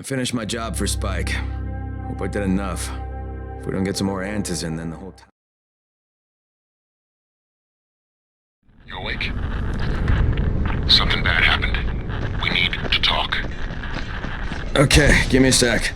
I finished my job for Spike. Hope I did enough. If we don't get some more Antizin, then the whole town... You awake? Something bad happened. We need to talk. Okay, give me a sec.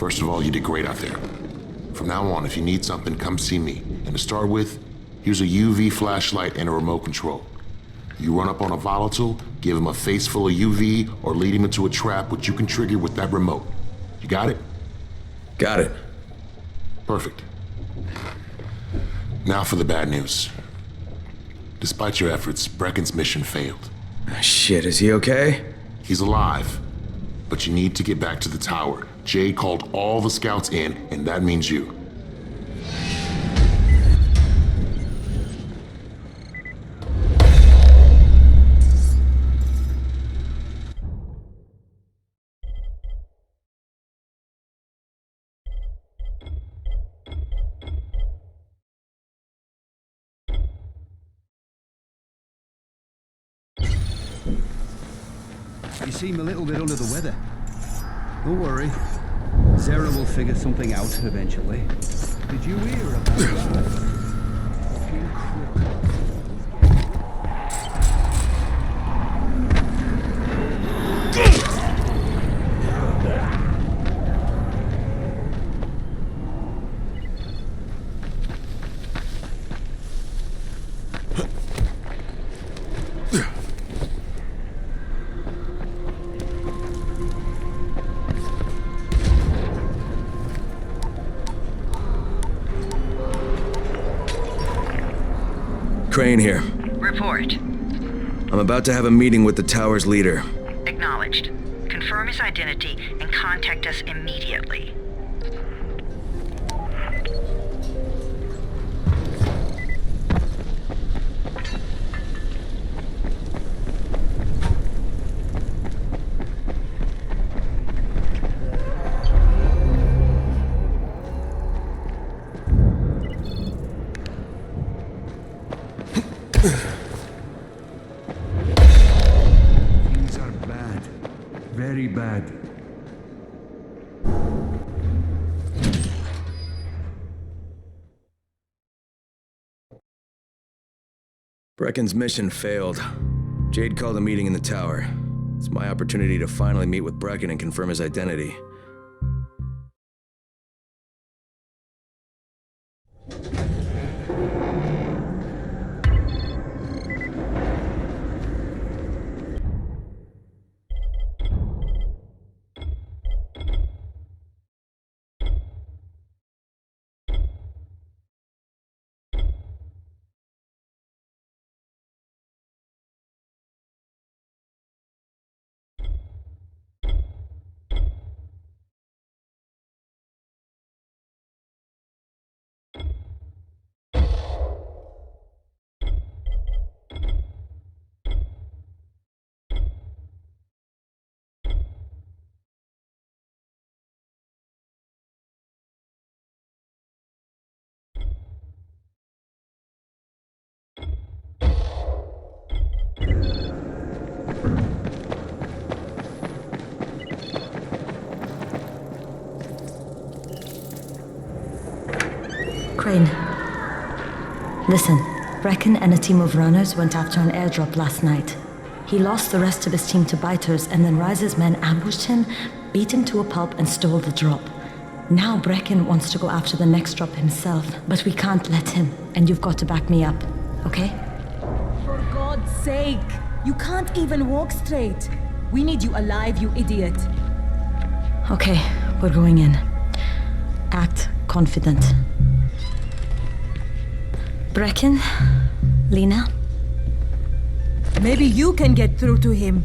First of all, you did great out there. From now on, if you need something, come see me. And to start with, here's a UV flashlight and a remote control. You run up on a volatile, give him a face full of UV, or lead him into a trap which you can trigger with that remote. You got it? Got it. Perfect. Now for the bad news. Despite your efforts, Brecken's mission failed. Shit, is he okay? He's alive, but you need to get back to the tower. Jade called all the scouts in, and that means you. You seem a little bit under the weather. Don't worry. Zere will figure something out eventually. Did you hear about that? Fucking Crane here. Report. I'm about to have a meeting with the tower's leader. Acknowledged. Confirm his identity and contact us immediately. things are bad. Very bad. Brecken's mission failed. Jade called a meeting in the tower. It's my opportunity to finally meet with Brecken and confirm his identity. Crane. Listen, Brecken and a team of runners went after an airdrop last night. He lost the rest of his team to biters, and then Rise's men ambushed him, beat him to a pulp, and stole the drop. Now Brecken wants to go after the next drop himself, but we can't let him, and you've got to back me up, okay? For God's sake! You can't even walk straight! We need you alive, you idiot! Okay, we're going in. Act confident. Brecken? Lena? Maybe you can get through to him.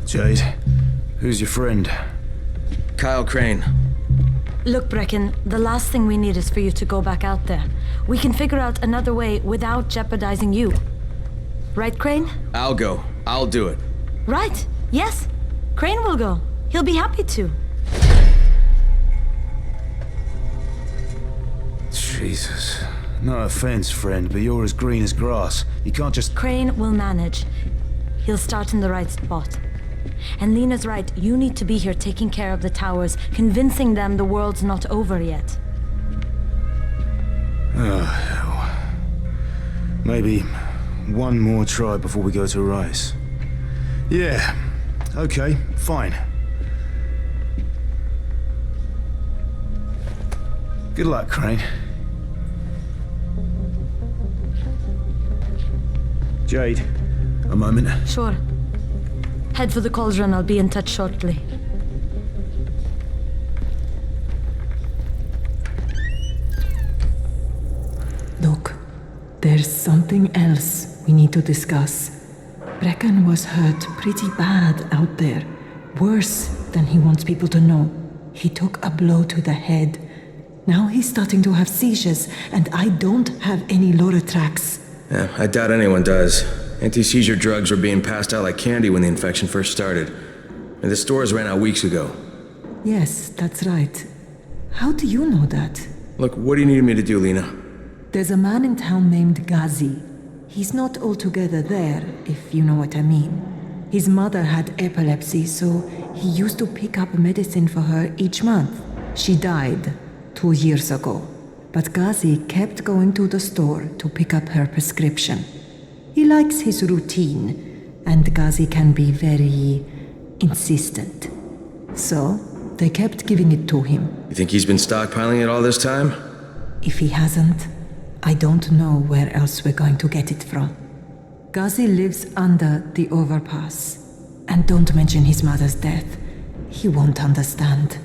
Jade, who's your friend? Kyle Crane. Look, Brecken, the last thing we need is for you to go back out there. We can figure out another way without jeopardizing you. Right, Crane? I'll go. I'll do it. Right. Yes. Crane will go. He'll be happy to. Jesus. No offense, friend, but you're as green as grass. You can't just... Crane will manage. He'll start in the right spot. And Lena's right, you need to be here taking care of the towers, convincing them the world's not over yet. Oh, hell. Maybe one more try before we go to Rise. Yeah, okay, fine. Good luck, Crane. Jade, A moment. Sure. Head for the cauldron, I'll be in touch shortly. Look, there's something else we need to discuss. Brecken was hurt pretty bad out there. Worse than he wants people to know. He took a blow to the head. Now he's starting to have seizures, and I don't have any Loratrax. Yeah, I doubt anyone does. Anti-seizure drugs were being passed out like candy when the infection first started. And the stores ran out weeks ago. Yes, that's right. How do you know that? Look, what do you need me to do, Lena? There's a man in town named Ghazi. He's not altogether there, if you know what I mean. His mother had epilepsy, so he used to pick up medicine for her each month. She died 2 years ago, but Ghazi kept going to the store to pick up her prescription. He likes his routine, and Ghazi can be very insistent. So, they kept giving it to him. You think he's been stockpiling it all this time? If he hasn't, I don't know where else we're going to get it from. Ghazi lives under the overpass. And don't mention his mother's death. He won't understand.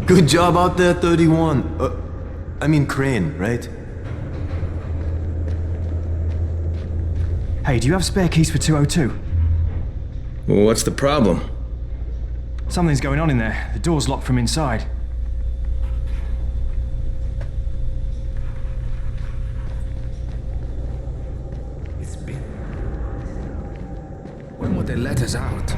Good job out there, 31. I mean Crane, right? hey, do you have spare keys for 202? Well, what's the problem? Something's going on in there. The door's locked from inside. When would they let us out?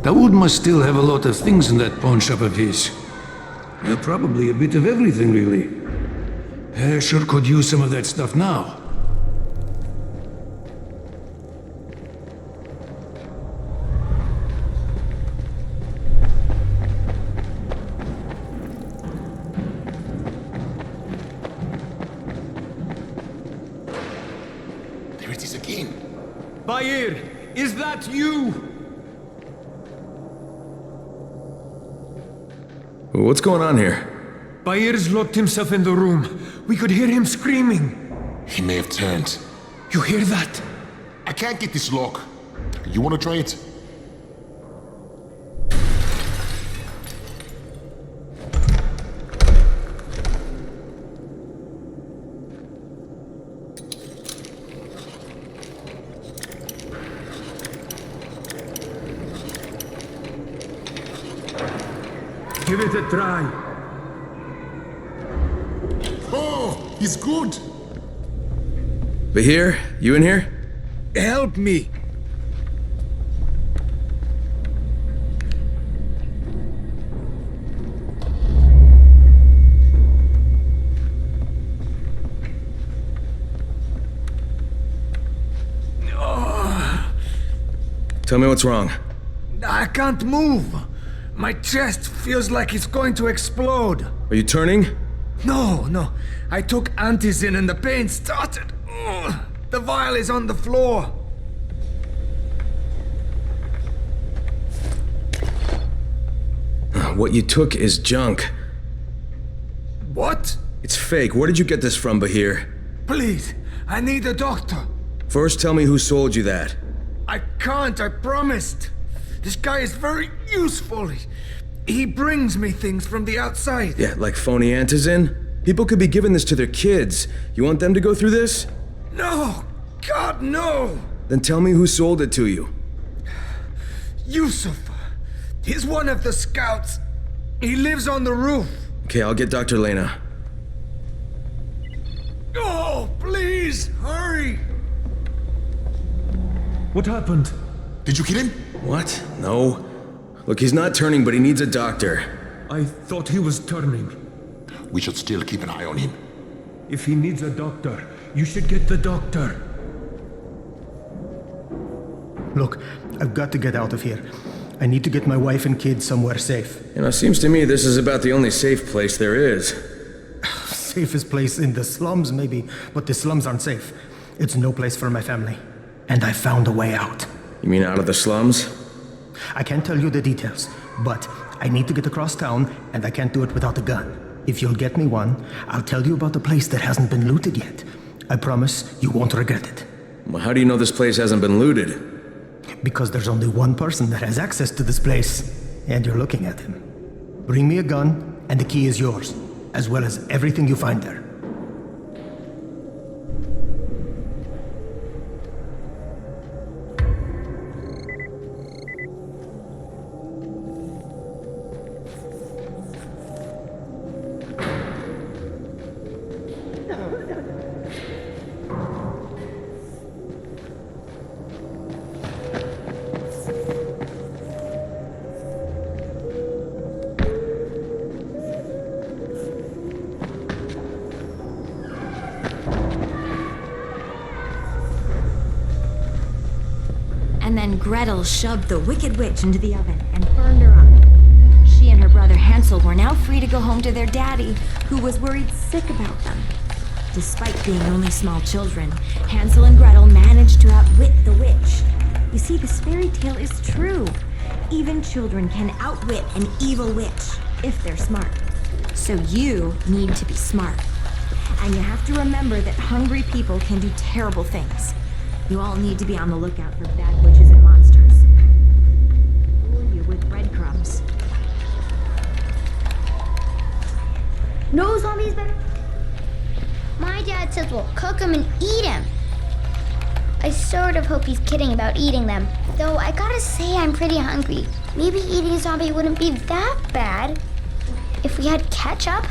Dawood must still have a lot of things in that pawn shop of his. Probably a bit of everything, really. Sure could use some of that stuff now. Bahir, is that you? What's going on here? Bahir's locked himself in the room. We could hear him screaming. He may have turned. You hear that? I can't get this lock. You want to try it? Give it a try. Oh, he's good. Bahir, you in here? Help me. Tell me what's wrong. I can't move. My chest feels like it's going to explode. Are you turning? No. I took antizin and the pain started. Ugh. The vial is on the floor. What you took is junk. What? It's fake. Where did you get this from, Bahir? Please, I need a doctor. First, tell me who sold you that. I can't, I promised. This guy is very useful. He brings me things from the outside. Yeah, like phony antizin? People could be giving this to their kids. You want them to go through this? No! God, no! Then tell me who sold it to you. Yusuf. He's one of the scouts. He lives on the roof. Okay, I'll get Dr. Lena. Oh, please, hurry! What happened? Did you kill him? What? No. Look, he's not turning, but he needs a doctor. I thought he was turning. We should still keep an eye on him. If he needs a doctor, you should get the doctor. Look, I've got to get out of here. I need to get my wife and kids somewhere safe. You know, it seems to me this is about the only safe place there is. Safest place in the slums, maybe, but the slums aren't safe. It's no place for my family. And I found a way out. You mean out of the slums? I can't tell you the details, but I need to get across town, and I can't do it without a gun. If you'll get me one, I'll tell you about the place that hasn't been looted yet. I promise you won't regret it. Well, how do you know this place hasn't been looted? Because there's only one person that has access to this place, and you're looking at him. Bring me a gun, and the key is yours, as well as everything you find there. And then Gretel shoved the wicked witch into the oven and burned her up. She and her brother Hansel were now free to go home to their daddy, who was worried sick about them. Despite being only small children, Hansel and Gretel managed to outwit the witch. You see, this fairy tale is true. Even children can outwit an evil witch, if they're smart. So you need to be smart. And you have to remember that hungry people can do terrible things. You all need to be on the lookout for bad witches and monsters. Lure you with breadcrumbs. No zombies better. My dad says we'll cook them and eat them. I sort of hope he's kidding about eating them. Though I gotta say I'm pretty hungry. Maybe eating a zombie wouldn't be that bad if we had ketchup.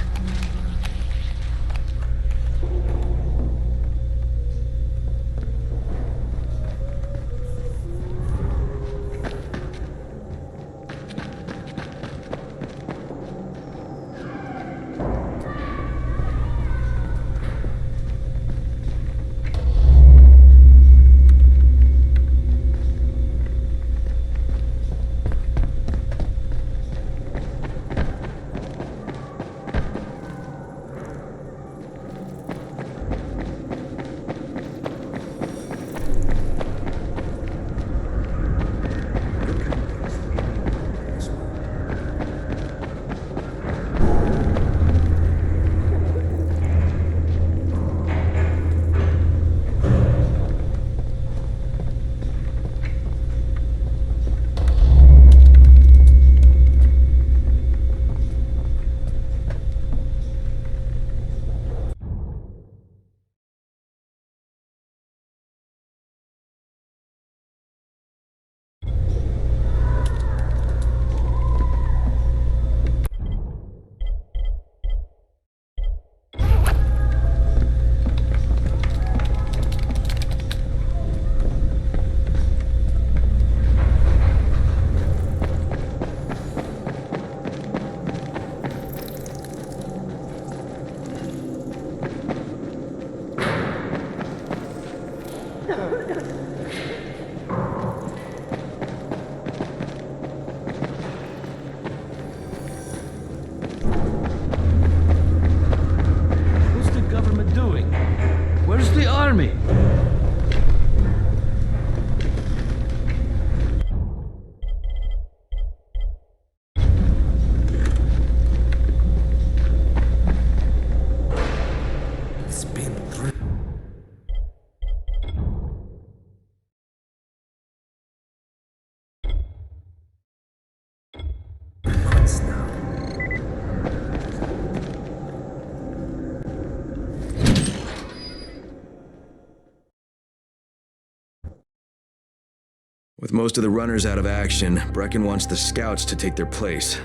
With most of the runners out of action, Brecken wants the scouts to take their place.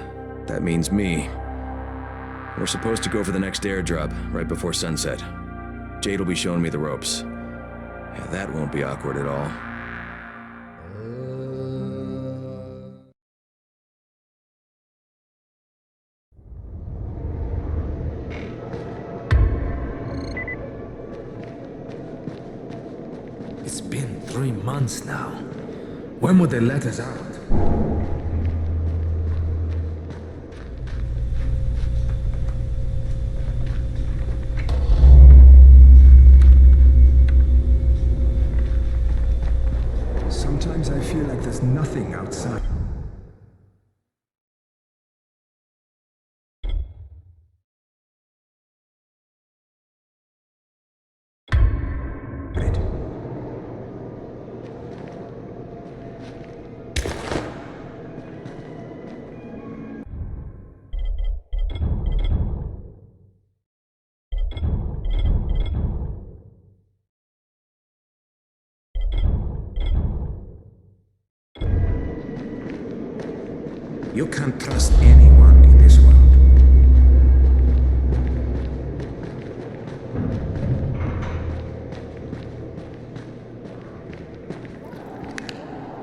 That means me. We're supposed to go for the next airdrop, right before sunset. Jade will be showing me the ropes. Yeah, that won't be awkward at all. It's been 3 months now. When will they let us out? Sometimes I feel like there's nothing outside. You can't trust anyone in this world.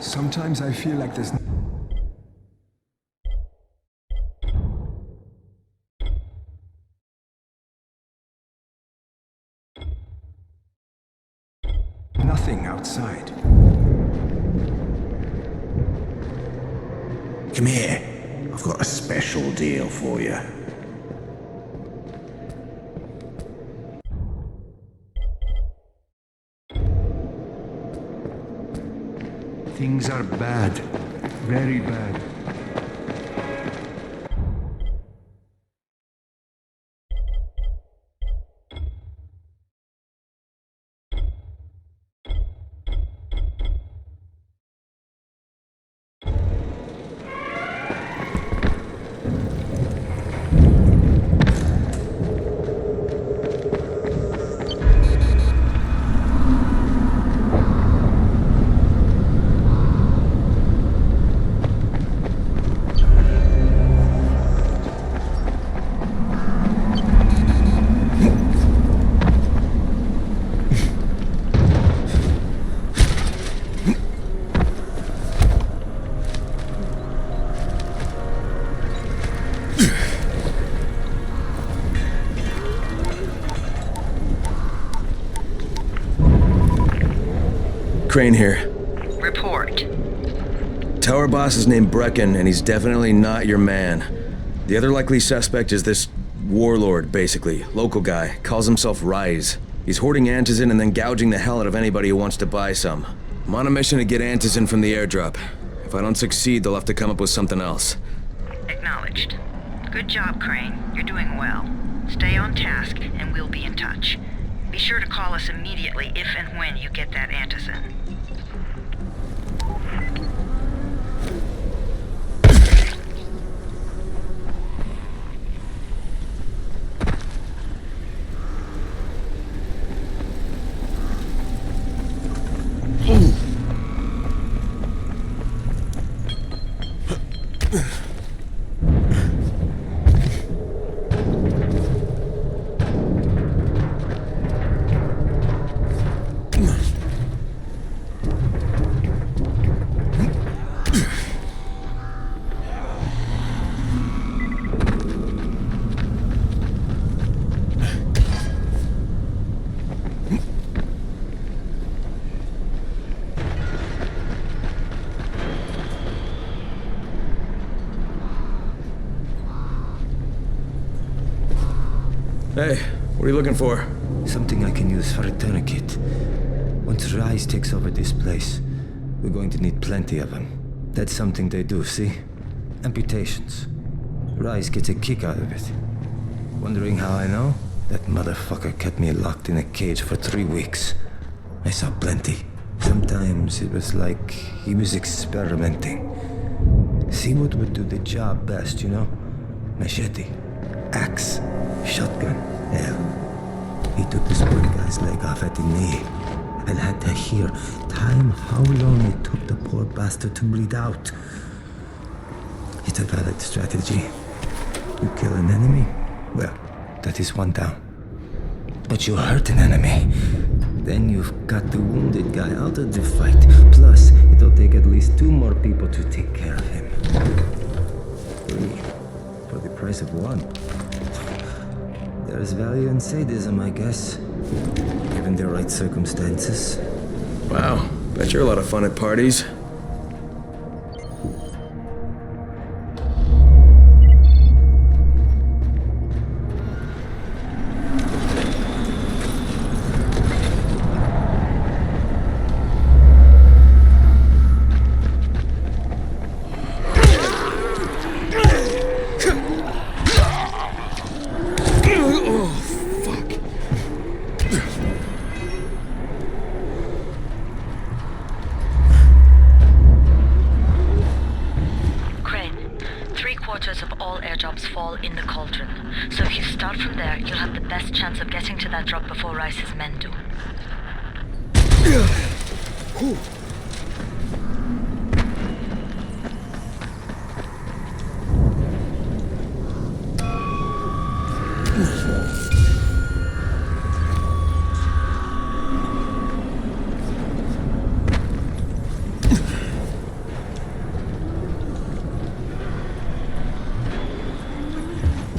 Sometimes I feel like there's nothing outside. Come here. I've got a special deal for you. Things are bad. Very bad. Crane here. Report. Tower boss is named Brecken, and he's definitely not your man. The other likely suspect is this warlord, basically. Local guy. Calls himself Rise. He's hoarding Antizin and then gouging the hell out of anybody who wants to buy some. I'm on a mission to get Antizin from the airdrop. If I don't succeed, they'll have to come up with something else. Acknowledged. Good job, Crane. You're doing well. Stay on task, and we'll be in touch. Be sure to call us immediately if and when you get that Antizin. Hey, what are you looking for? Something I can use for a tourniquet. Once Rise takes over this place, we're going to need plenty of them. That's something they do, see? Amputations. Rise gets a kick out of it. Wondering how I know? That motherfucker kept me locked in a cage for 3 weeks. I saw plenty. Sometimes it was like he was experimenting. See what would do the job best, you know? Machete, axe, shotgun. Hell, he took this poor guy's leg off at the knee. Abel had to hear time how long it took the poor bastard to bleed out. It's a valid strategy. You kill an enemy, well, that is one down. But you hurt an enemy, then you've got the wounded guy out of the fight. Plus, it'll take at least 2 more people to take care of him. 3 for the price of 1. There's value in sadism, I guess, given the right circumstances. Wow, bet you're a lot of fun at parties. Fall in the cauldron. So if you start from there, you'll have the best chance of getting to that drop before Rice's men do.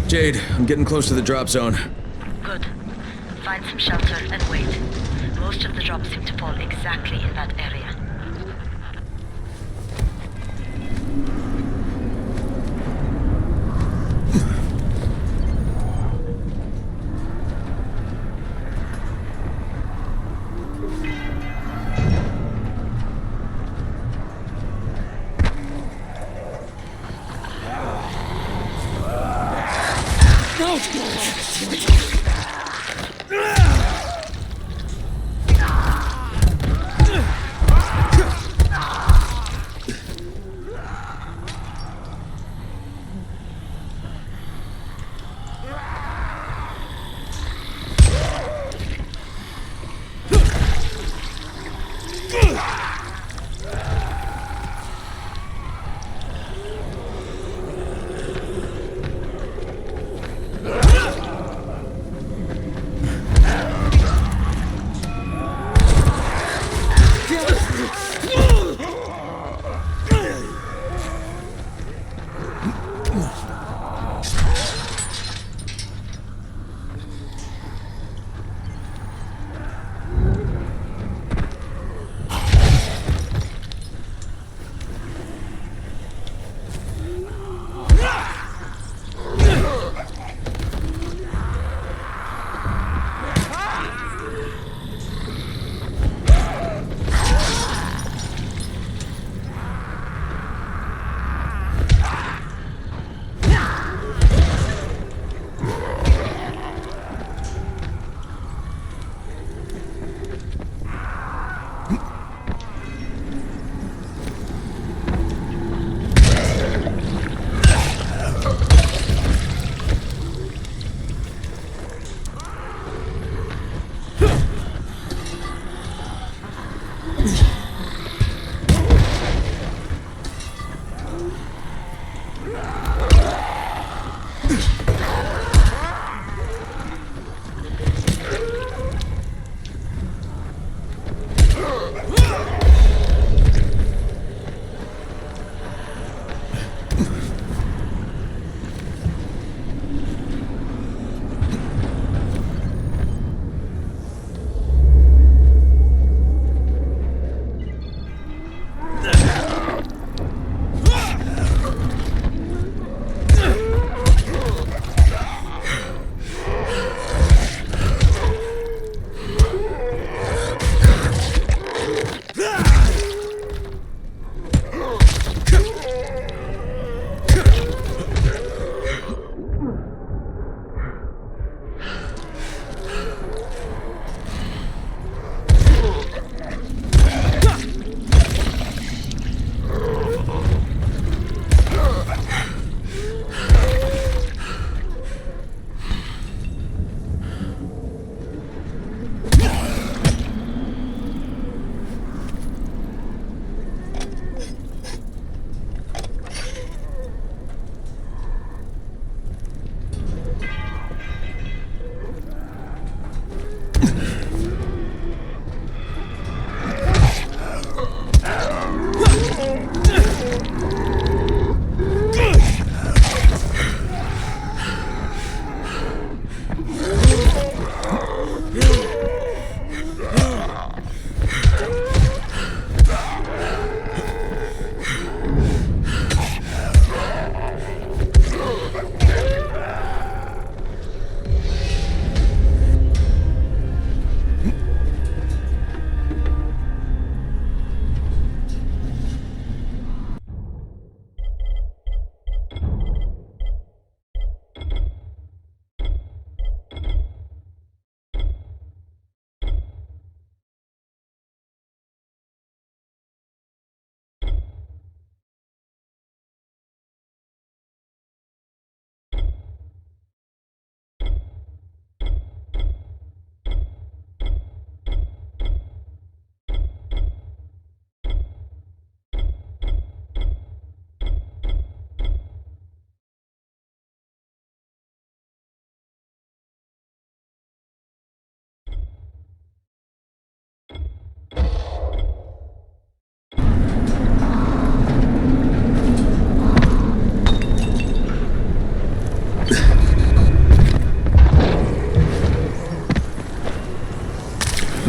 Jade, I'm getting close to the drop zone. Good. Find some shelter and wait. Most of the drops seem to fall exactly in that area.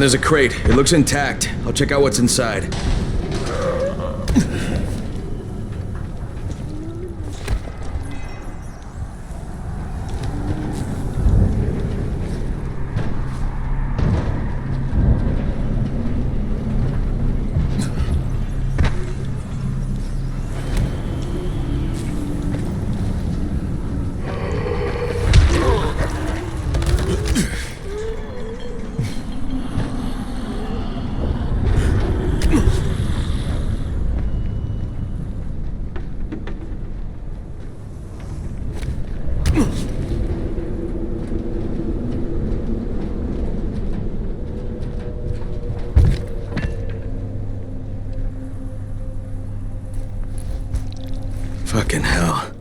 There's a crate. It looks intact. I'll check out what's inside. Fucking hell.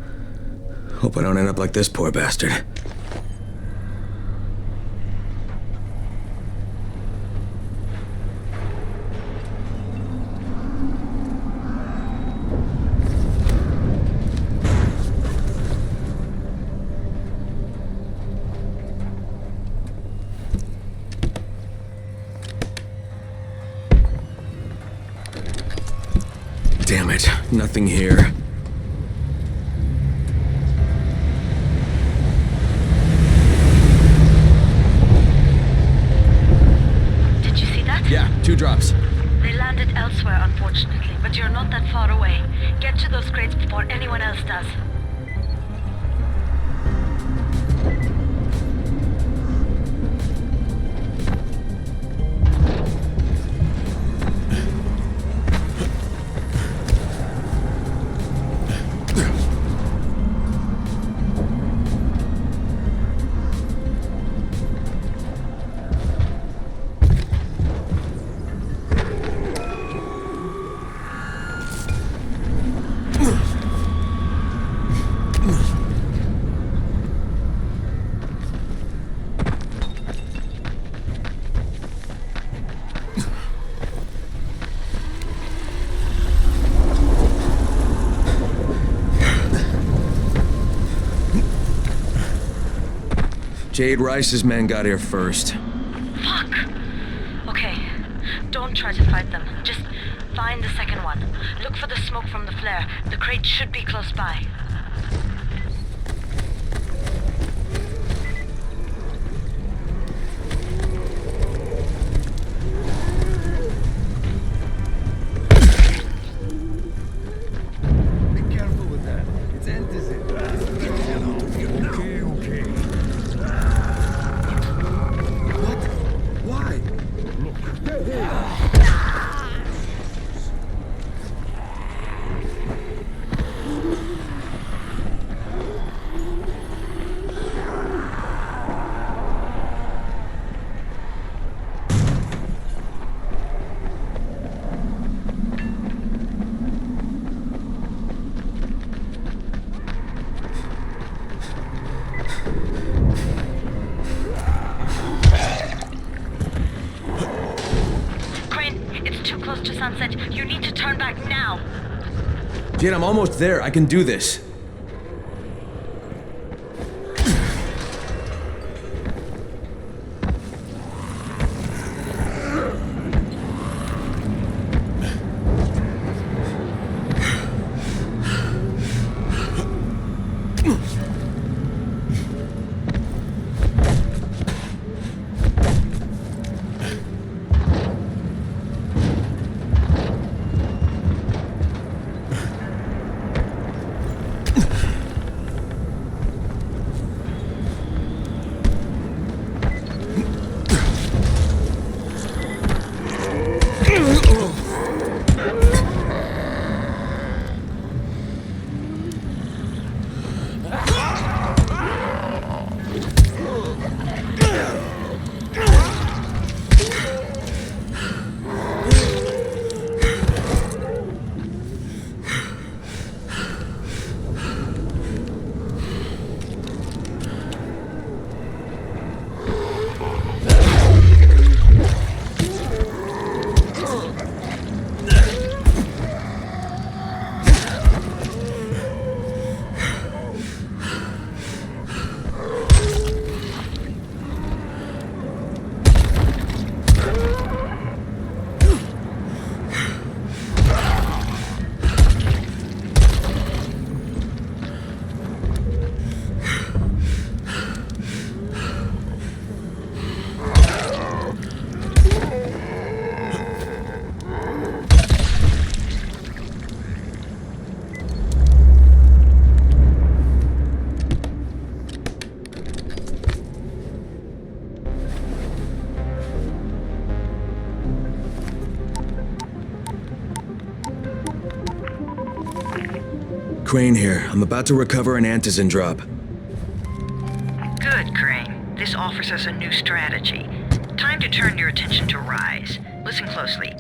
Hope I don't end up like this poor bastard. Damn it, nothing here. Yeah, 2 drops. They landed elsewhere, unfortunately, but you're not that far away. Get to those crates before anyone else does. Jade Rice's men got here first. Fuck! Okay, don't try to fight them. Just find the second one. Look for the smoke from the flare. The crate should be close by. Be careful with that. It's antizin. Okay. What? Why? To sunset. You need to turn back now. Jade, I'm almost there. I can do this. Crane here. I'm about to recover an antizin drop. Good, Crane. This offers us a new strategy. Time to turn your attention to Rise. Listen closely.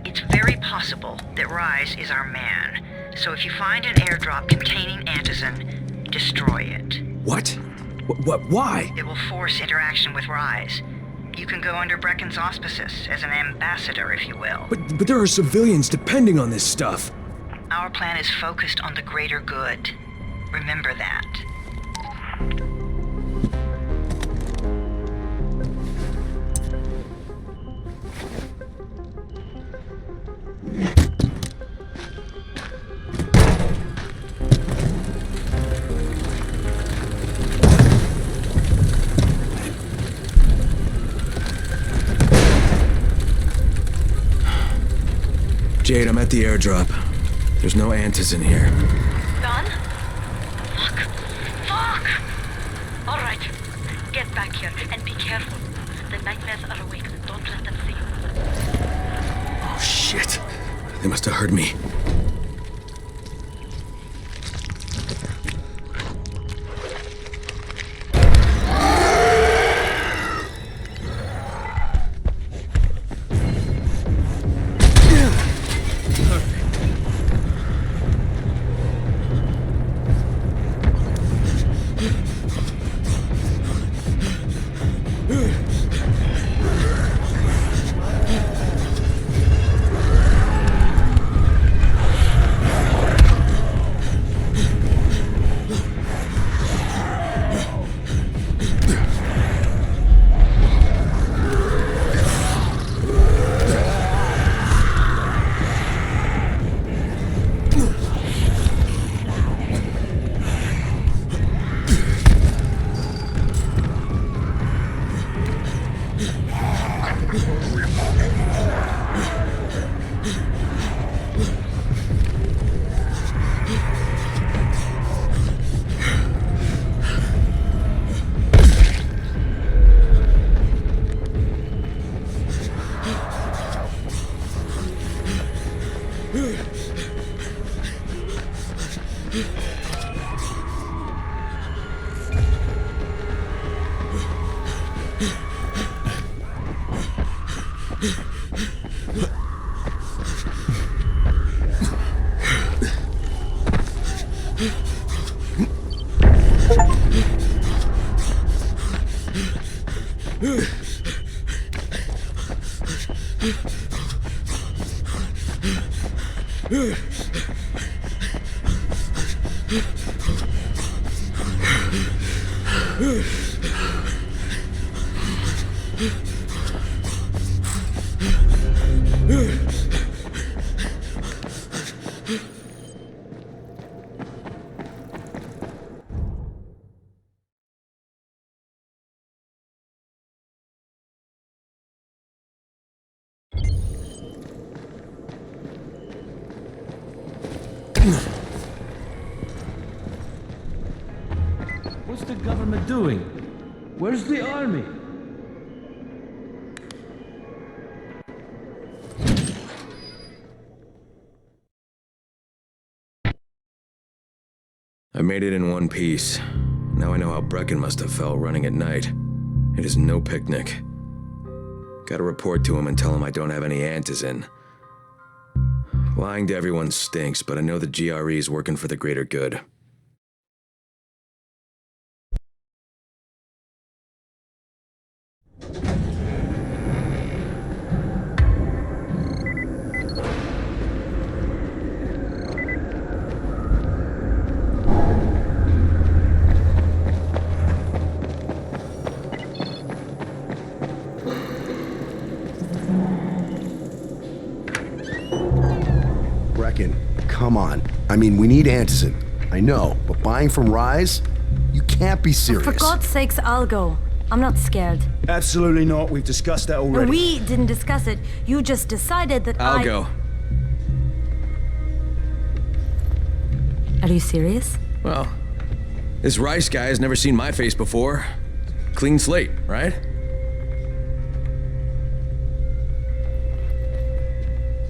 It's very possible that Rise is our man. So if you find an airdrop containing antizin, destroy it. What? Why? It will force interaction with Rise. You can go under Brecken's auspices as an ambassador, if you will. But there are civilians depending on this stuff. Our plan is focused on the greater good. Remember that. Jade, I'm at the airdrop. There's no antizin here. Done? Fuck! All right. Get back here and be careful. The nightmares are awake. Don't let them see you. Oh, shit. They must have heard me. What's the government doing? Where's the army? I made it in one piece. Now I know how Brecken must have felt running at night. It is no picnic. Gotta report to him and tell him I don't have any antizin. Lying to everyone stinks, but I know the GRE is working for the greater good. Come on. I mean, we need antizin. I know, but buying from Rise? You can't be serious. For God's sakes, I'll go. I'm not scared. Absolutely not. We've discussed that already. And we didn't discuss it. You just decided that I'll go. Are you serious? Well, this Rice guy has never seen my face before. Clean slate, right?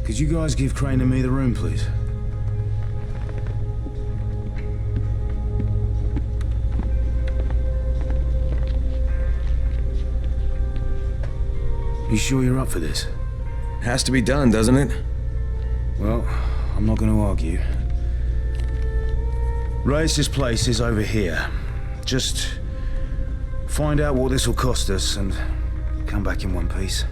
Could you guys give Crane and me the room, please? You sure you're up for this? Has to be done, doesn't it? Well, I'm not going to argue. Rais's place is over here. Just find out what this will cost us and come back in one piece.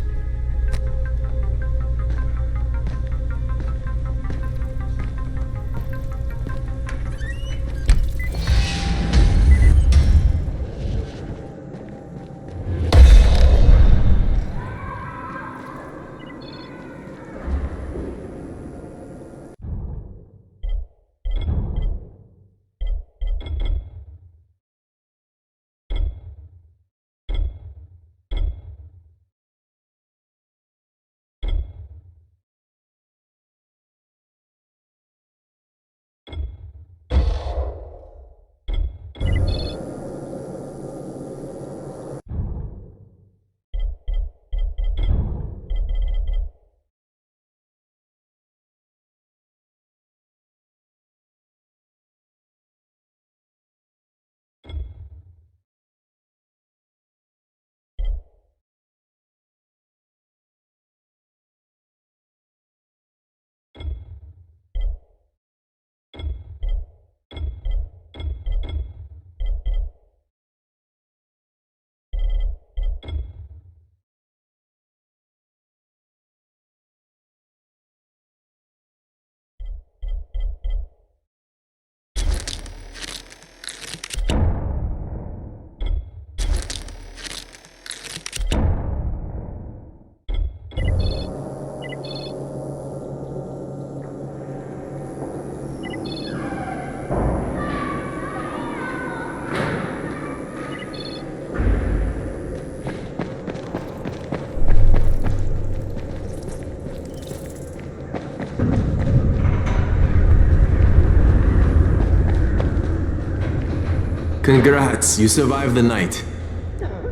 Congrats, you survived the night.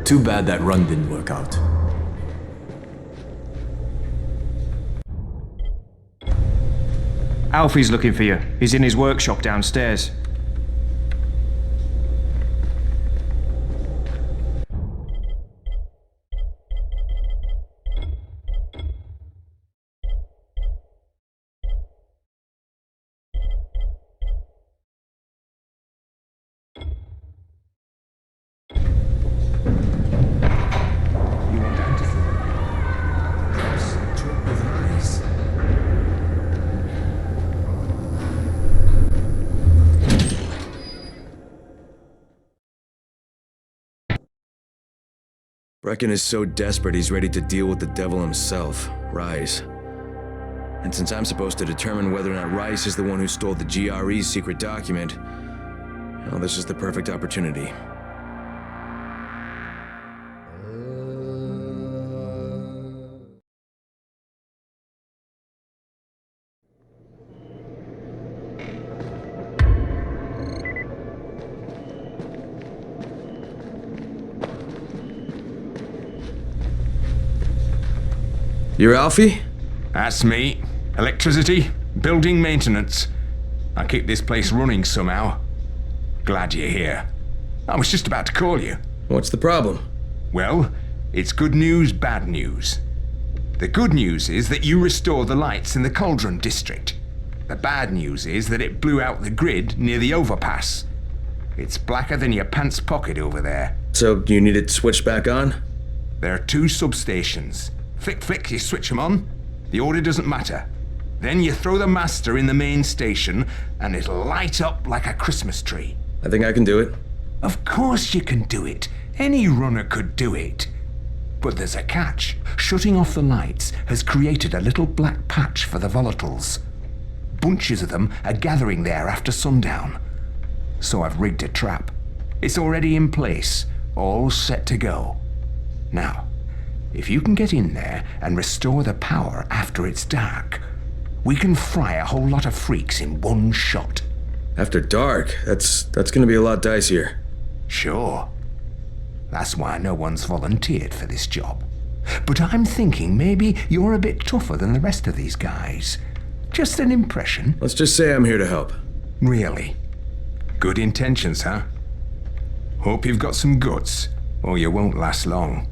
Too bad that run didn't work out. Alfie's looking for you. He's in his workshop downstairs. Brecken is so desperate he's ready to deal with the devil himself, Rais. And since I'm supposed to determine whether or not Rais is the one who stole the GRE's secret document, well, this is the perfect opportunity. You're Alfie? That's me. Electricity, building maintenance. I keep this place running somehow. Glad you're here. I was just about to call you. What's the problem? Well, it's good news, bad news. The good news is that you restored the lights in the Cauldron district. The bad news is that it blew out the grid near the overpass. It's blacker than your pants pocket over there. So, you need it switched back on? There are 2 substations. Flick, you switch them on. The order doesn't matter. Then you throw the master in the main station, and it'll light up like a Christmas tree. I think I can do it. Of course you can do it. Any runner could do it. But there's a catch. Shutting off the lights has created a little black patch for the volatiles. Bunches of them are gathering there after sundown. So I've rigged a trap. It's already in place, all set to go. Now, if you can get in there and restore the power after it's dark, we can fry a whole lot of freaks in one shot. After dark? That's gonna be a lot dicier. Sure. That's why no one's volunteered for this job. But I'm thinking maybe you're a bit tougher than the rest of these guys. Just an impression. Let's just say I'm here to help. Really? Good intentions, huh? Hope you've got some guts, or you won't last long.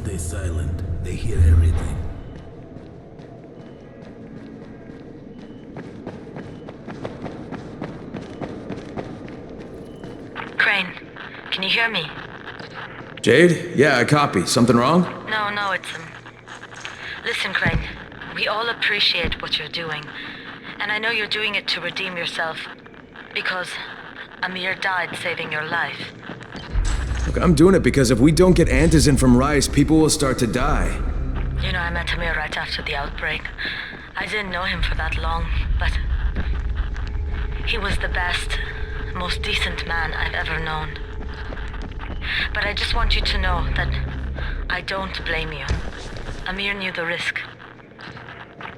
stay silent. They hear everything. Crane, can you hear me? Jade? Yeah, I copy. Something wrong? No, it's Listen, Crane, we all appreciate what you're doing. And I know you're doing it to redeem yourself. Because Amir died saving your life. Look, I'm doing it because if we don't get Antizin from Rise, people will start to die. You know, I met Amir right after the outbreak. I didn't know him for that long, but he was the best, most decent man I've ever known. But I just want you to know that I don't blame you. Amir knew the risk.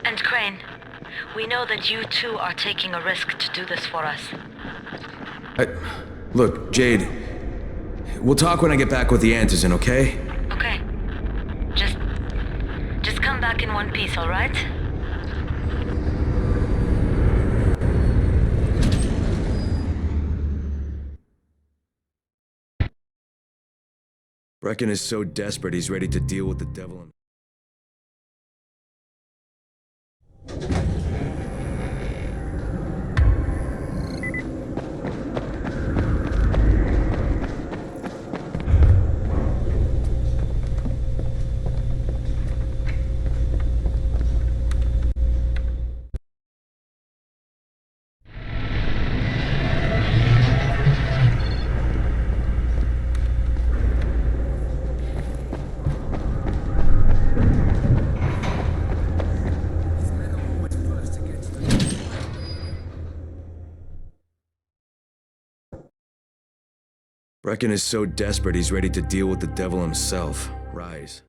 And Crane, we know that you too are taking a risk to do this for us. Look, Jade, we'll talk when I get back with the Antizin, okay? Okay. Just come back in one piece, all right? Brecken is so desperate he's ready to deal with the devil. Brecken is so desperate he's ready to deal with the devil himself. Rise.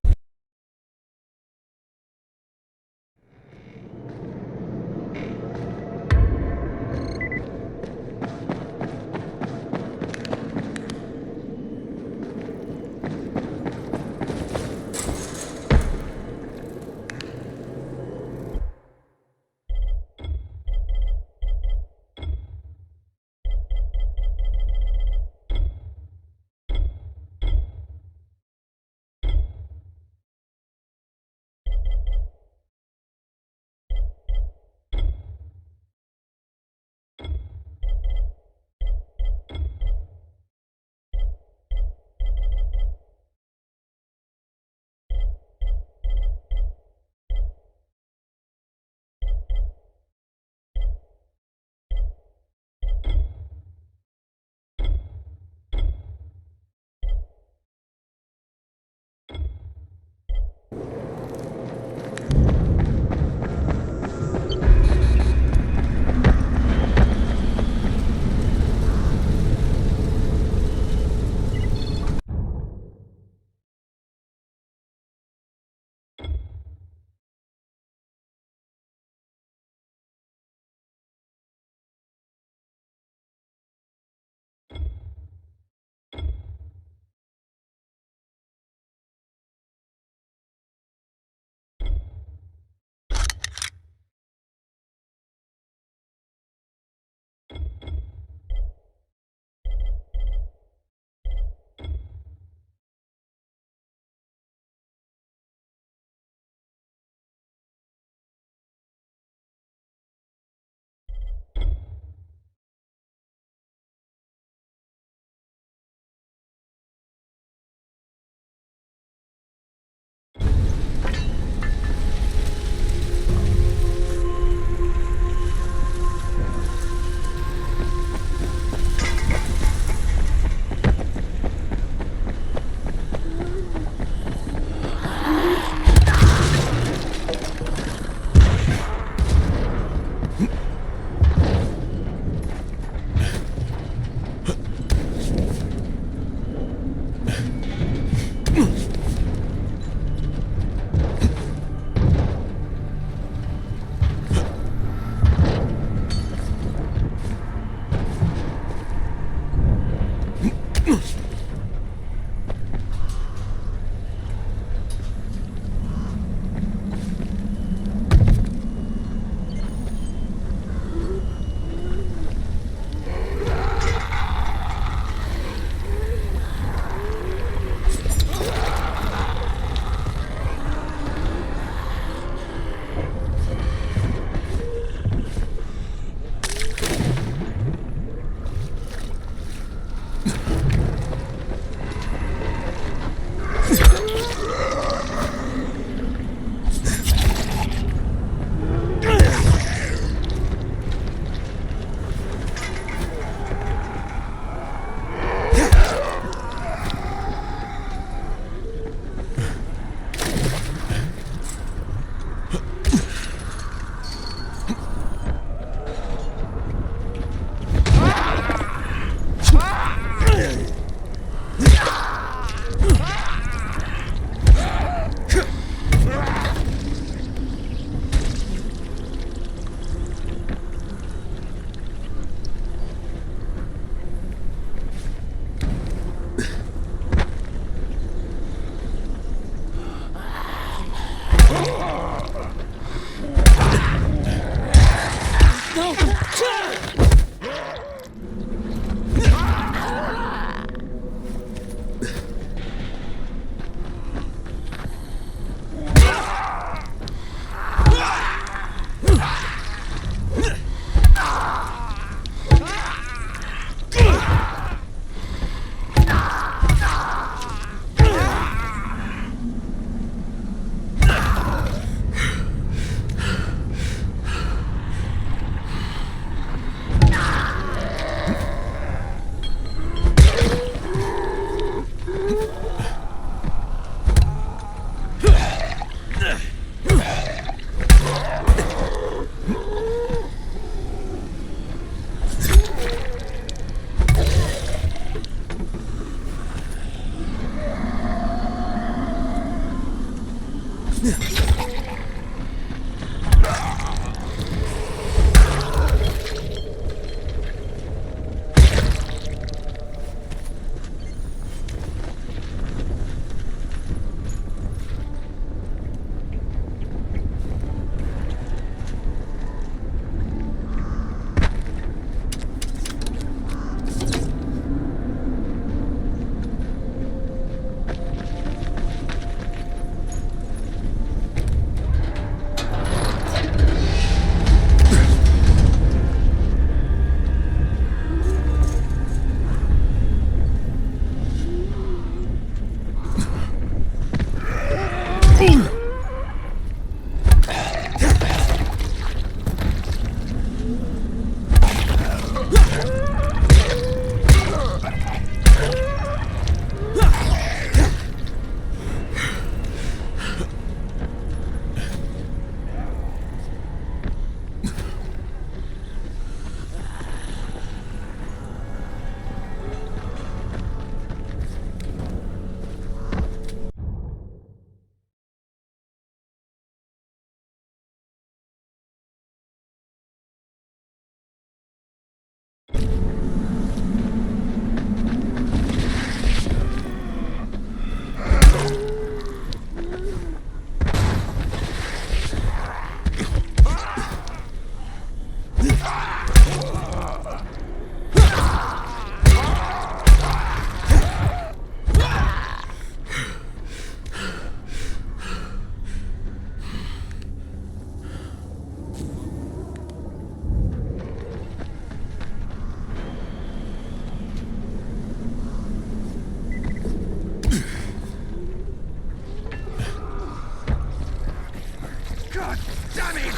God damn it!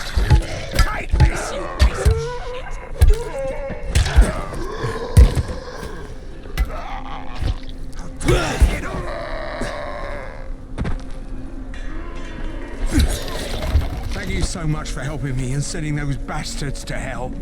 Take this, you piece of Thank you so much for helping me and sending those bastards to hell.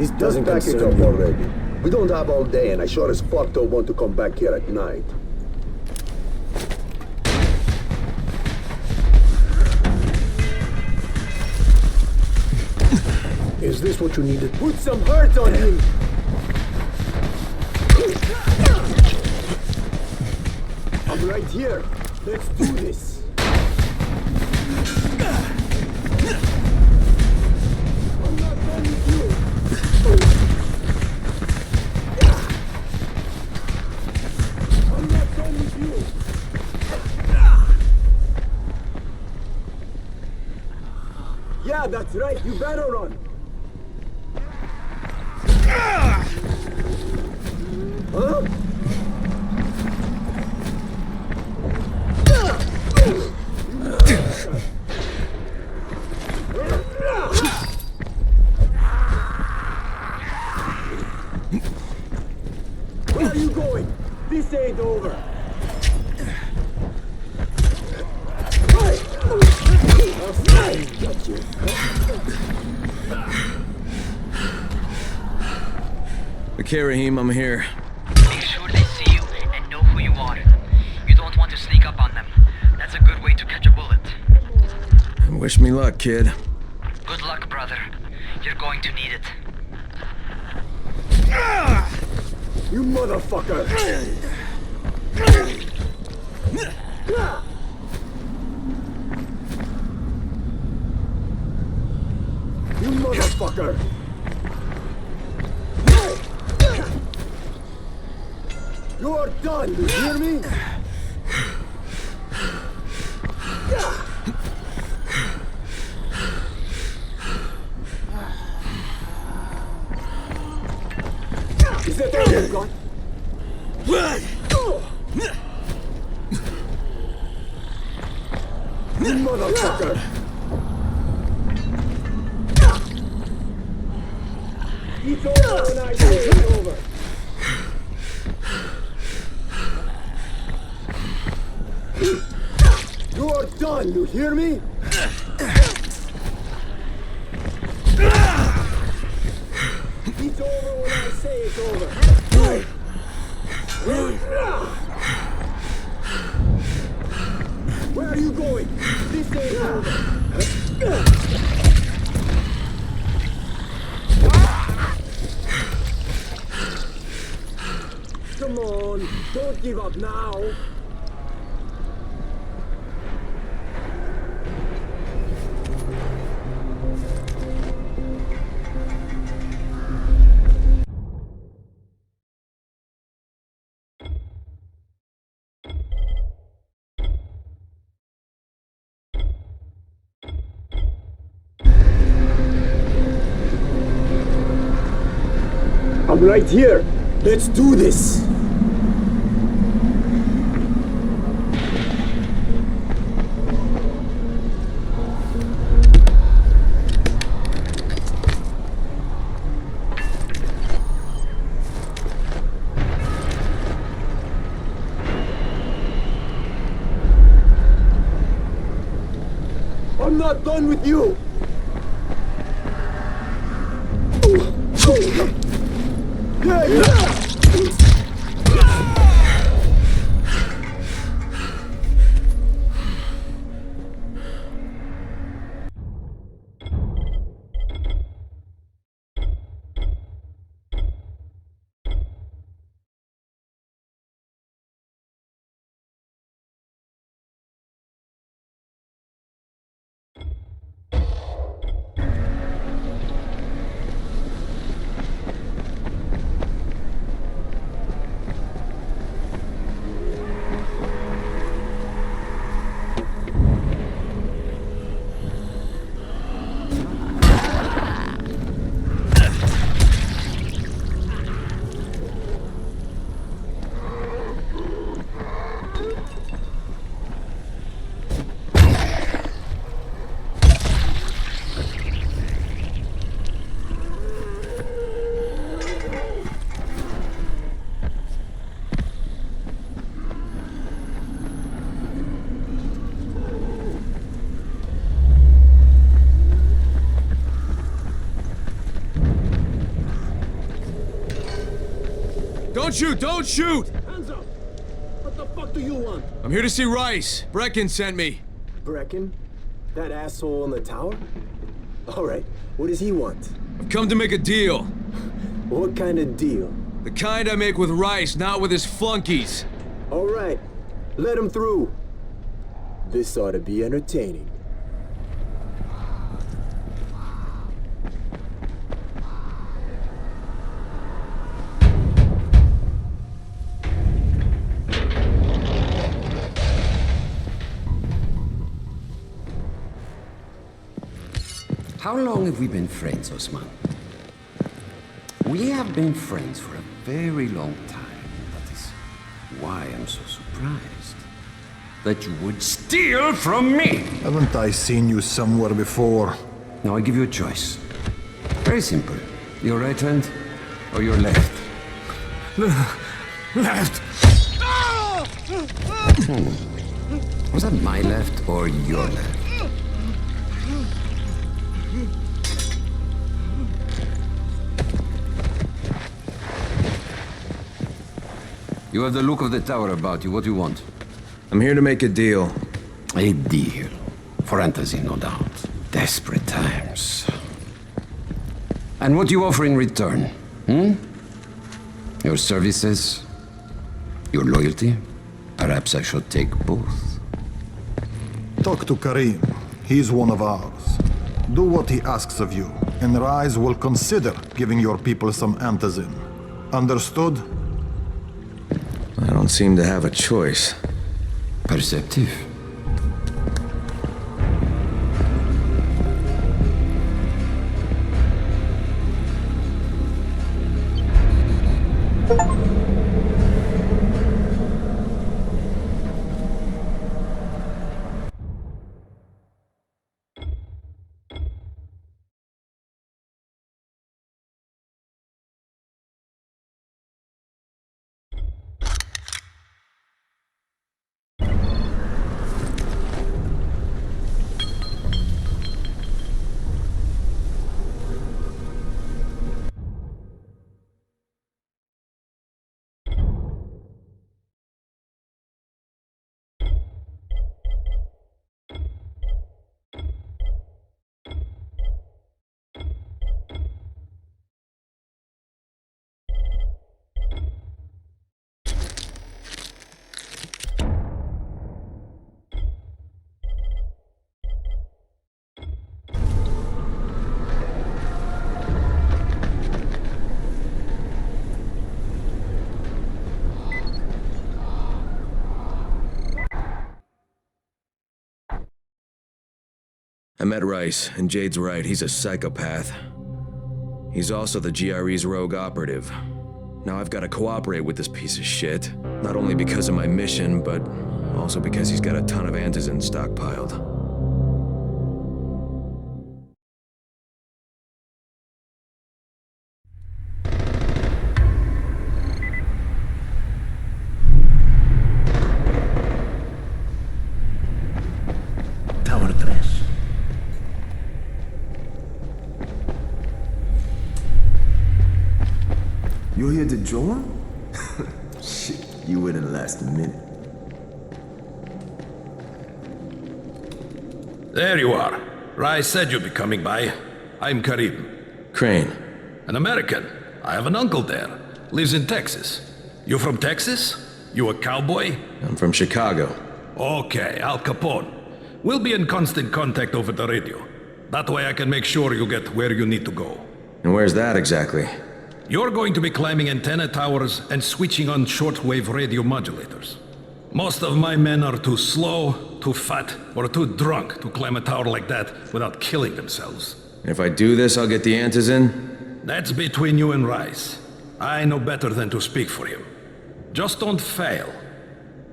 This doesn't concern you already. We don't have all day, and I sure as fuck don't want to come back here at night. Is this what you needed? Put some hurt on him! I'm right here. Let's do this. Yeah, that's right. You better run. Huh? Where are you going? This ain't over. Got you. Okay, Raheem, I'm here. Make sure they see you and know who you are. You don't want to sneak up on them. That's a good way to catch a bullet. Wish me luck, kid. Good luck, brother. You're going to need it. You motherfucker! You motherfucker! You are done, you hear me? Is that all you've got? You motherfucker! It's over when I say it's over. You are done, you hear me? It's over when I say it's over. Where are you going? This ain't over. Come on, don't give up now. I'm right here. Let's do this. I'm not done with you. Don't shoot! Don't shoot! Hands up! What the fuck do you want? I'm here to see Rice. Brecken sent me. Brecken? That asshole in the tower? Alright, what does he want? I've come to make a deal. What kind of deal? The kind I make with Rice, not with his flunkies. Alright, let him through. This ought to be entertaining. How long have we been friends, Osman? We have been friends for a very long time. That is why I'm so surprised that you would steal from me. Haven't I seen you somewhere before? Now I give you a choice. Very simple. Your right hand or your left? Left! Was that my left or your left? You have the look of the tower about you. What do you want? I'm here to make a deal. A deal. For Antizin, no doubt. Desperate times. And what do you offer in return? Your services? Your loyalty? Perhaps I should take both. Talk to Karim. He's one of ours. Do what he asks of you, and Rise will consider giving your people some Antizin. Understood? I don't seem to have a choice. Perceptive. I met Rice, and Jade's right, he's a psychopath. He's also the GRE's rogue operative. Now I've got to cooperate with this piece of shit, not only because of my mission, but also because he's got a ton of Antizin stockpiled. Tower 3. You're here to join? Shit, you wouldn't last a minute. There you are. Rice said you'd be coming by. I'm Karim. Crane. An American. I have an uncle there. Lives in Texas. You from Texas? You a cowboy? I'm from Chicago. Okay, Al Capone. We'll be in constant contact over the radio. That way I can make sure you get where you need to go. And where's that exactly? You're going to be climbing antenna towers and switching on shortwave radio modulators. Most of my men are too slow, too fat, or too drunk to climb a tower like that without killing themselves. And if I do this, I'll get the Antizin? That's between you and Rice. I know better than to speak for him. Just don't fail.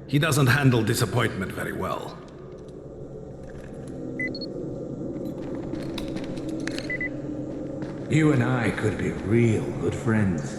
He doesn't handle disappointment very well. You and I could be real good friends.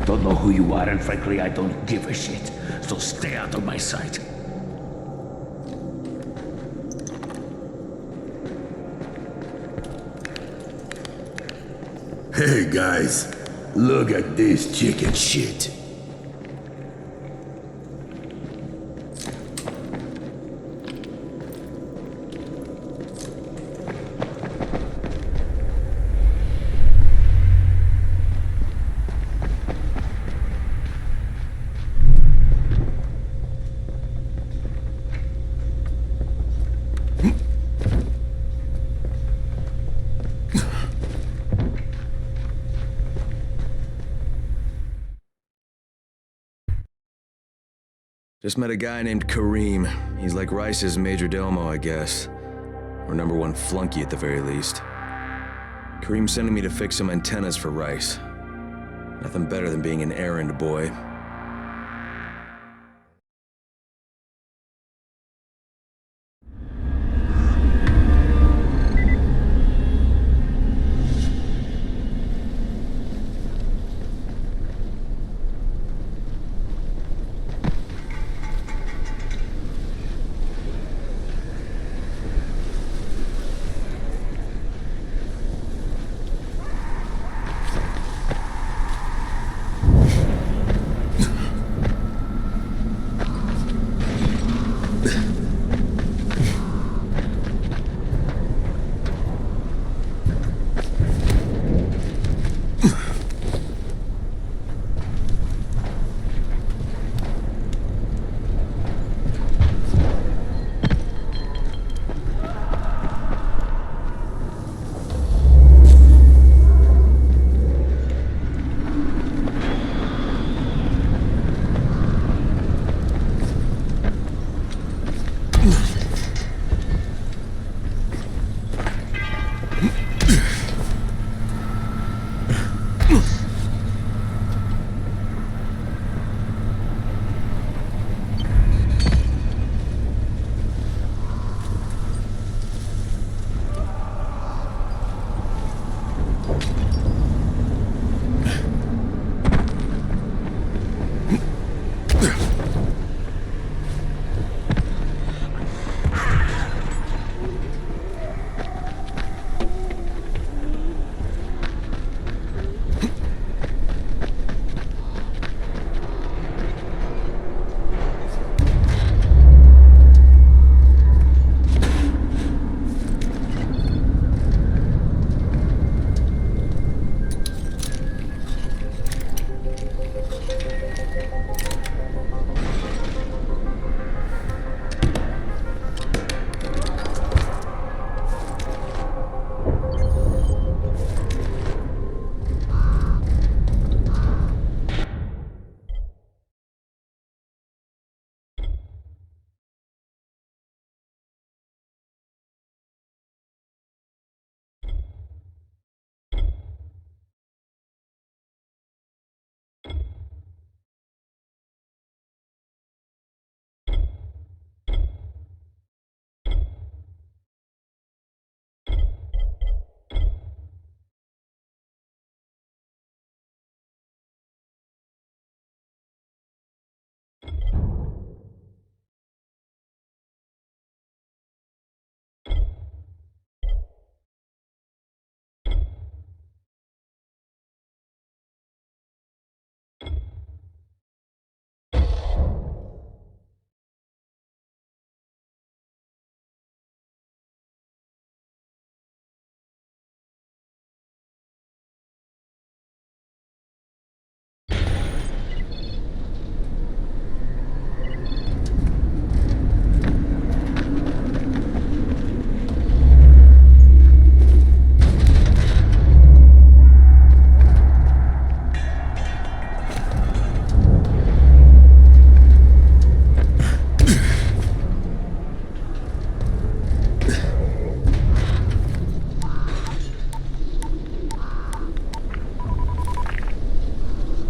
Don't know who you are, and frankly, I don't give a shit. So stay out of my sight. Hey guys, look at this chicken shit. Just met a guy named Kareem. He's like Rice's major domo, I guess. Or #1 flunky at the very least. Kareem's sending me to fix some antennas for Rice. Nothing better than being an errand boy.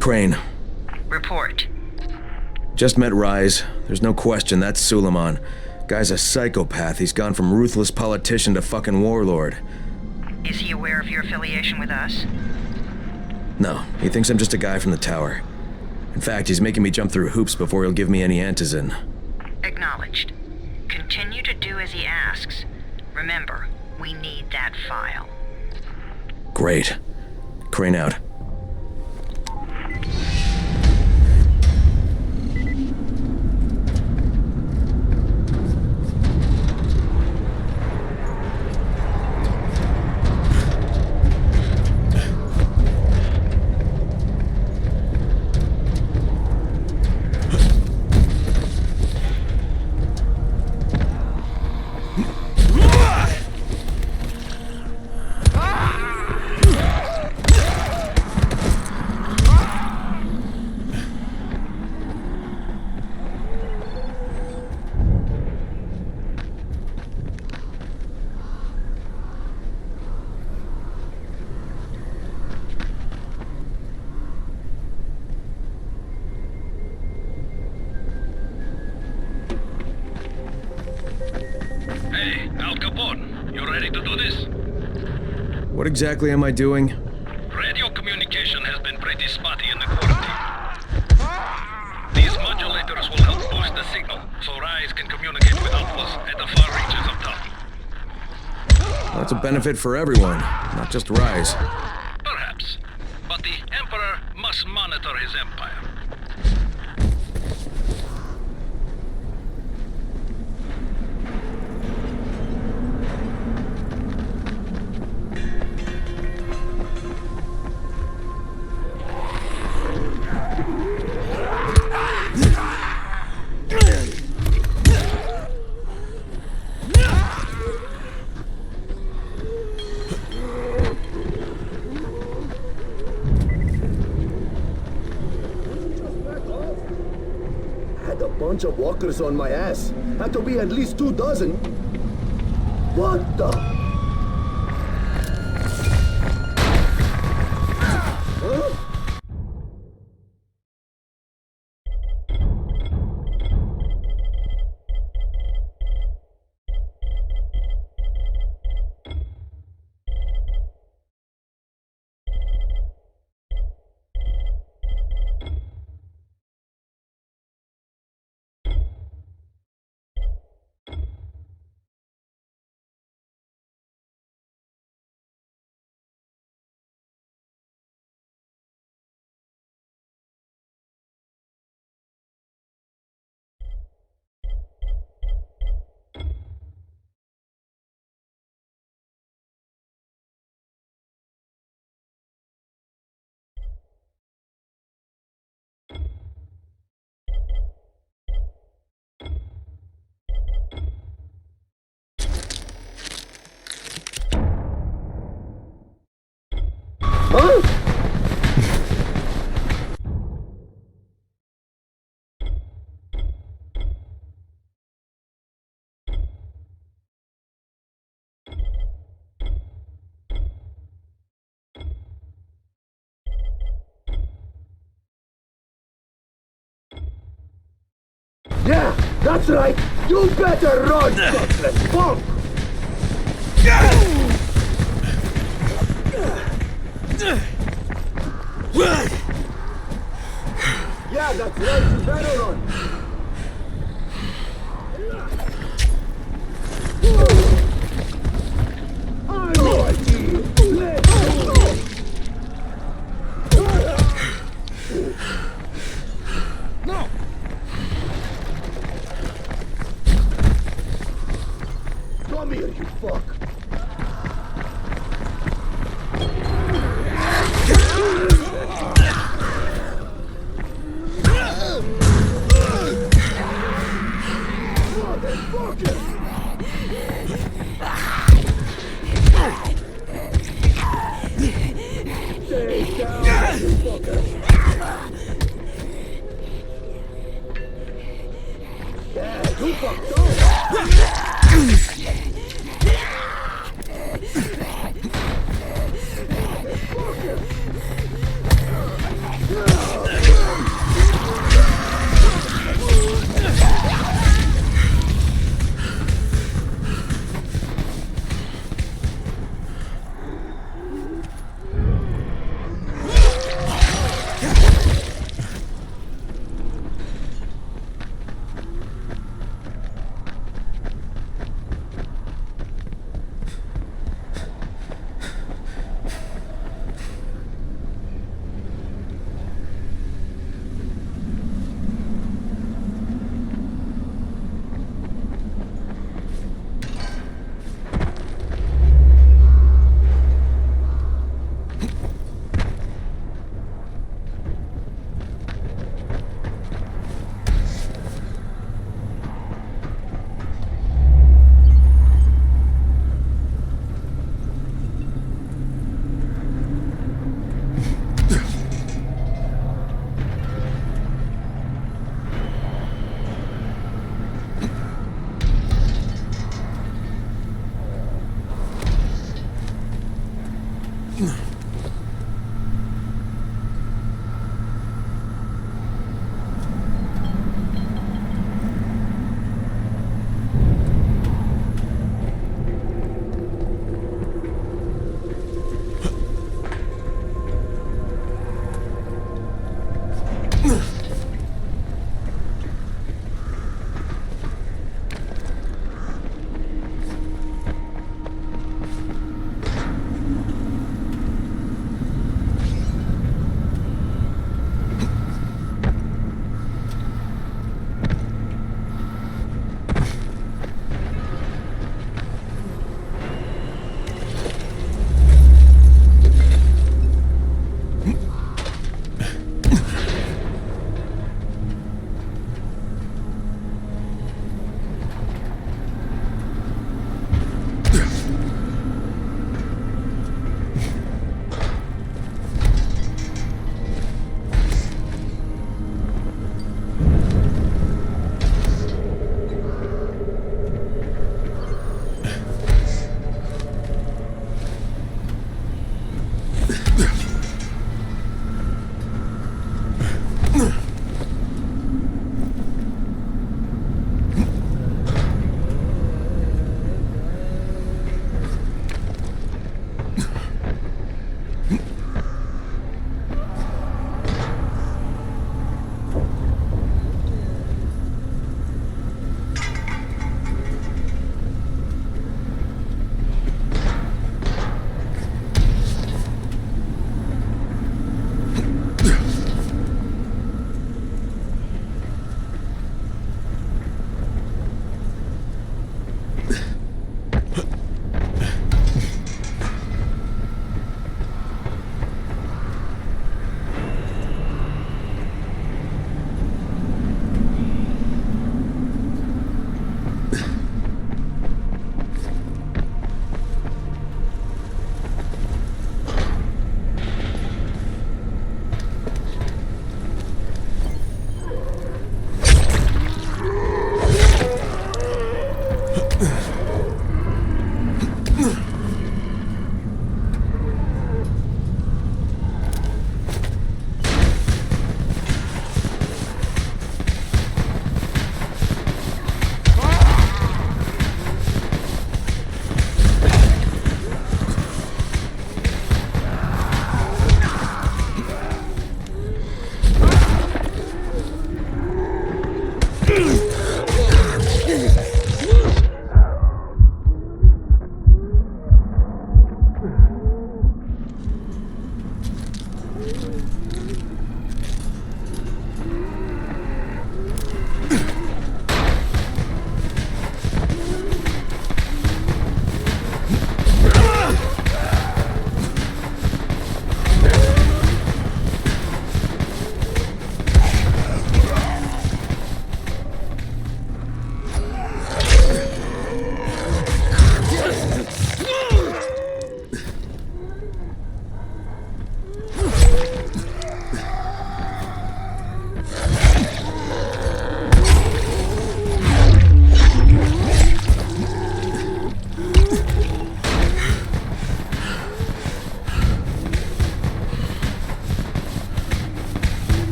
Crane. Report. Just met Rise. There's no question that's Suleiman. Guy's a psychopath. He's gone from ruthless politician to fucking warlord. Is he aware of your affiliation with us? No, he thinks I'm just a guy from the tower. In fact, he's making me jump through hoops before he'll give me any antizin. Acknowledged. Continue to do as he asks. Remember, we need that file. Great. Crane out. Hey, Al Capone, you ready to do this? What exactly am I doing? Radio communication has been pretty spotty in the quarantine. These modulators will help boost the signal, so Rise can communicate with Outposts at the far reaches of town. That's a benefit for everyone, not just Rise. Perhaps. But the Emperor must monitor his empire. Bunch of walkers on my ass. Had to be at least 2 dozen. What the? Huh? Yeah, that's right. You better run, gutless punk! Yeah, that's right. You better run. No! Come here, you fuck!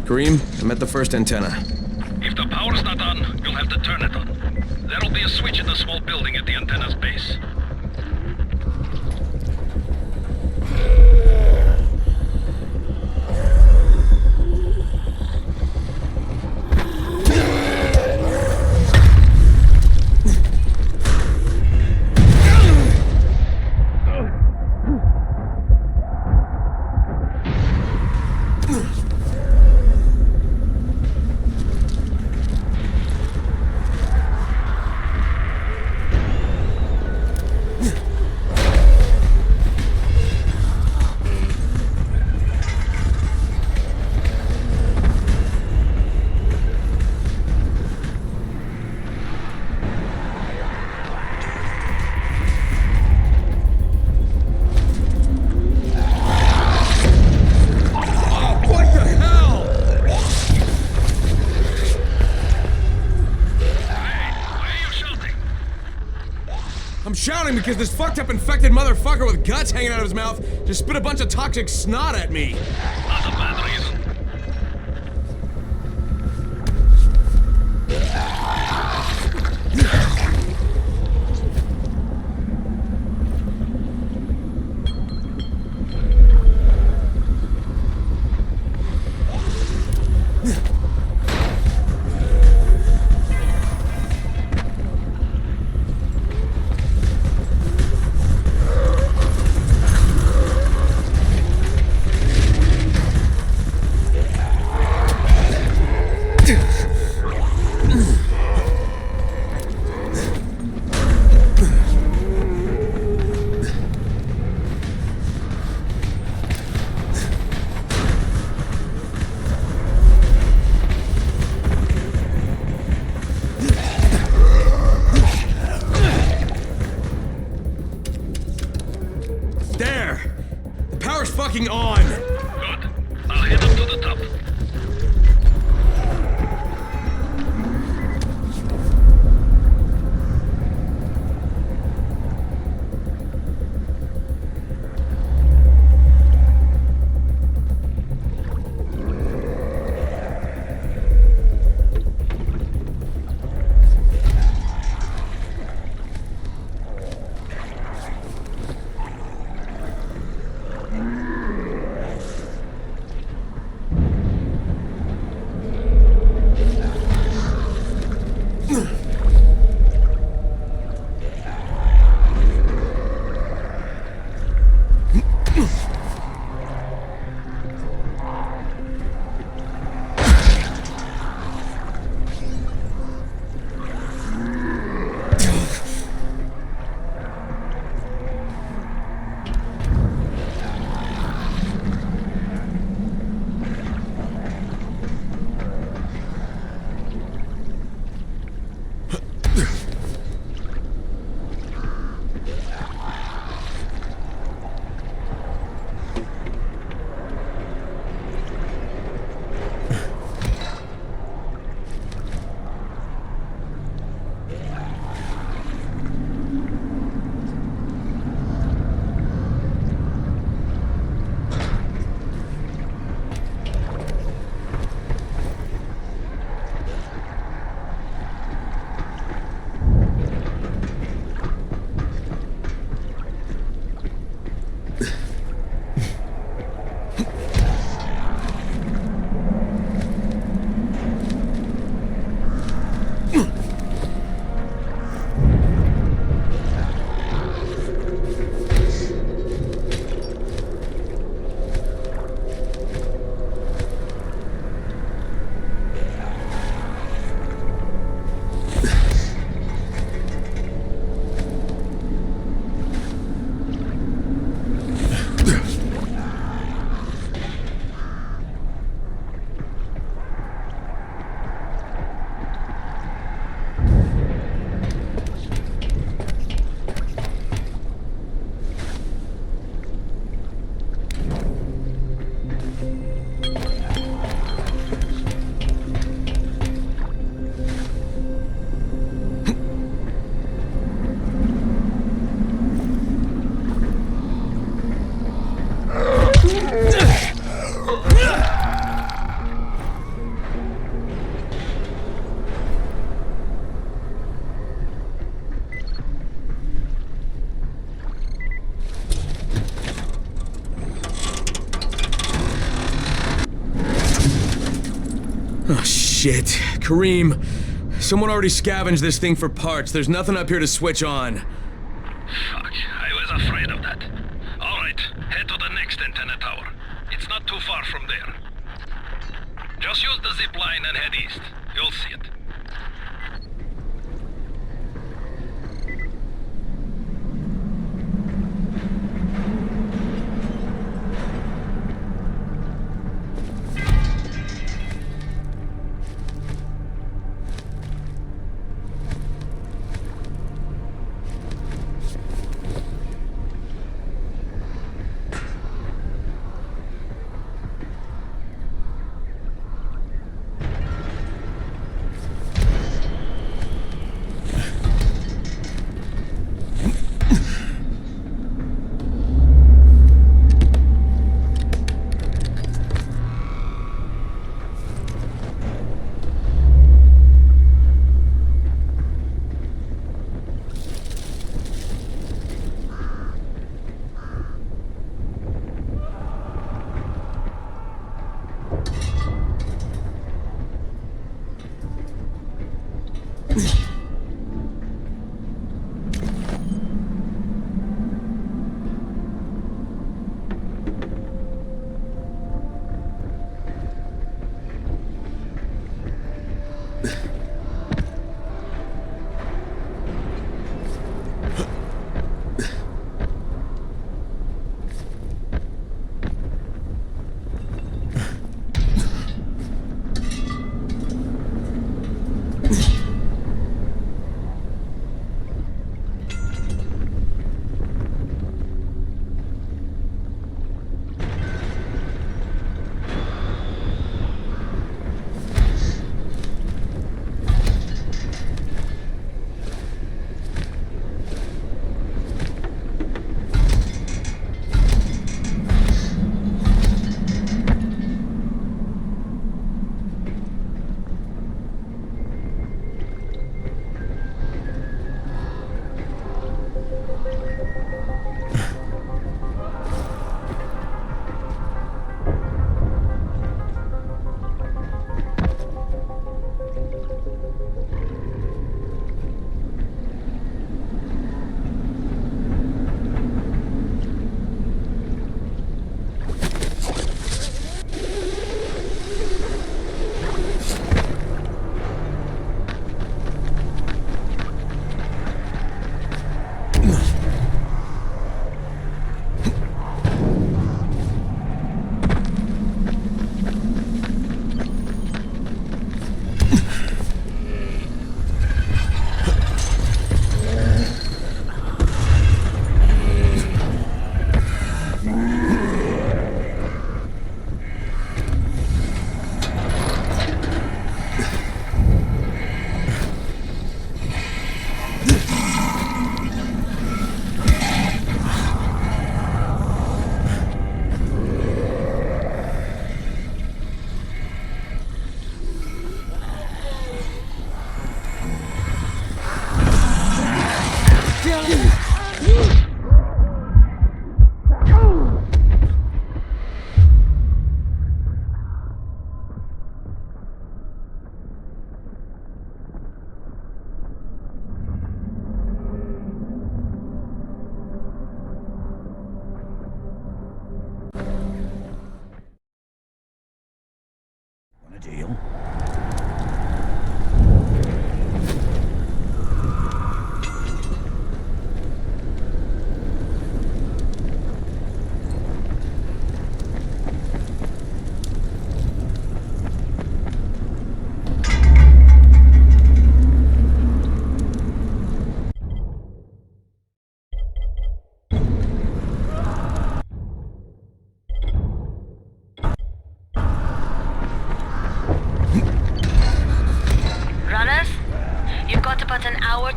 Kareem, I'm at the first antenna. If the power's not on, you'll have to turn it on. There'll be a switch in the small building at the antenna's base. Shouting because this fucked up infected motherfucker with guts hanging out of his mouth just spit a bunch of toxic snot at me. Not a bad reason. Shit. Kareem, someone already scavenged this thing for parts. There's nothing up here to switch on. Fuck, I was afraid of that. Alright, head to the next antenna tower. It's not too far from there. Just use the zip line and head east. You'll see it.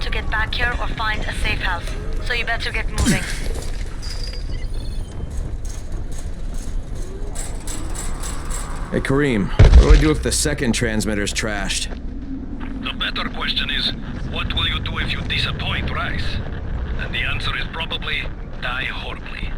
To get back here or find a safe house, so you better get moving. Hey Kareem, what do I do if the second transmitter's trashed? The better question is, what will you do if you disappoint Rice? And the answer is probably die horribly.